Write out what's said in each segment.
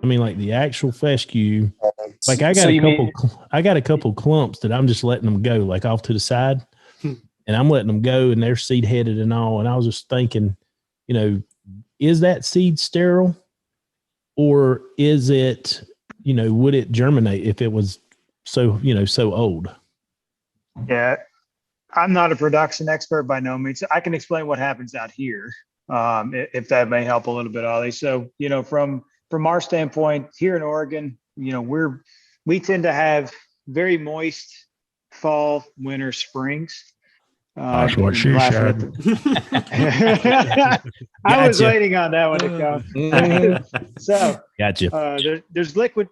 I mean, like the actual fescue. Like I got a couple clumps that I'm just letting them go, like off to the side, and I'm letting them go, and they're seed headed and all. And I was just thinking, is that seed sterile, or is it, would it germinate if it was so old? Yeah, I'm not a production expert by no means. I can explain what happens out here, if that may help a little bit, Olee. So, from our standpoint here in Oregon, we tend to have very moist fall, winter, springs. That's what she said. I was waiting on that one to come. So, gotcha. There's liquid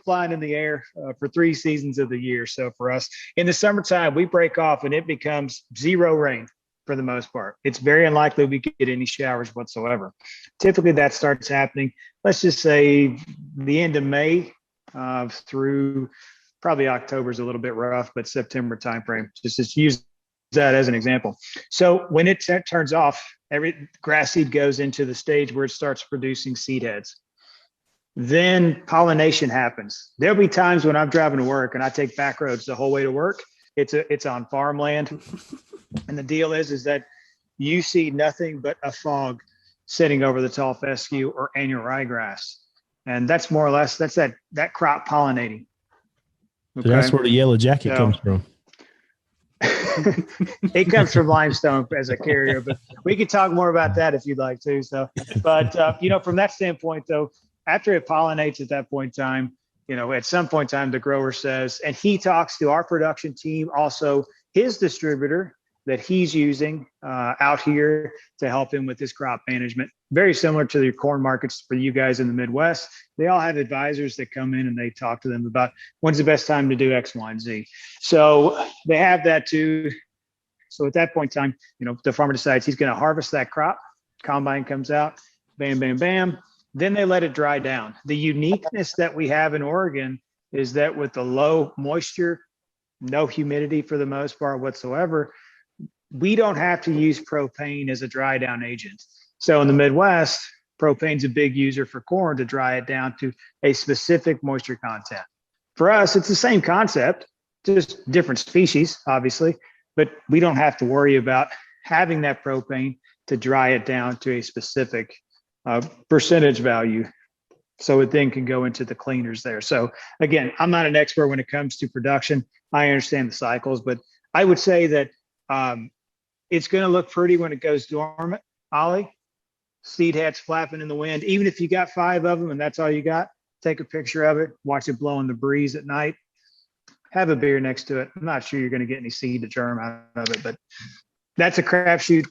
flying in the air for 3 seasons of the year. So for us in the summertime, we break off and it becomes zero rain for the most part. It's very unlikely we get any showers whatsoever. Typically, that starts happening, let's just say the end of May through probably October is a little bit rough, but September timeframe. Just use that as an example. So when it turns off, every grass seed goes into the stage where it starts producing seed heads. Then pollination happens. There'll be times when I'm driving to work and I take back roads the whole way to work. It's on farmland. And the deal is that you see nothing but a fog sitting over the tall fescue or annual ryegrass. And that's more or less, that's that crop pollinating. Okay? So that's where the yellow jacket comes from. It comes from limestone as a carrier, but we could talk more about that if you'd like to. So, but from that standpoint, though, after it pollinates at that point in time, at some point in time, the grower says, and he talks to our production team, also his distributor that he's using out here to help him with his crop management. Very similar to the corn markets for you guys in the Midwest. They all have advisors that come in and they talk to them about when's the best time to do X, Y, and Z. So they have that too. So at that point in time, the farmer decides he's going to harvest that crop. Combine comes out, bam, bam, bam. Then they let it dry down. The uniqueness that we have in Oregon is that with the low moisture, no humidity for the most part whatsoever, we don't have to use propane as a dry down agent. So in the Midwest, propane's a big user for corn to dry it down to a specific moisture content. For us, it's the same concept, just different species, obviously, but we don't have to worry about having that propane to dry it down to a specific percentage value. So it then can go into the cleaners there. So again, I'm not an expert when it comes to production. I understand the cycles, but I would say that it's going to look pretty when it goes dormant, Olee. Seed heads flapping in the wind. Even if you got 5 of them and that's all you got, take a picture of it, watch it blow in the breeze at night, have a beer next to it. I'm not sure you're going to get any seed to germ out of it, but that's a crapshoot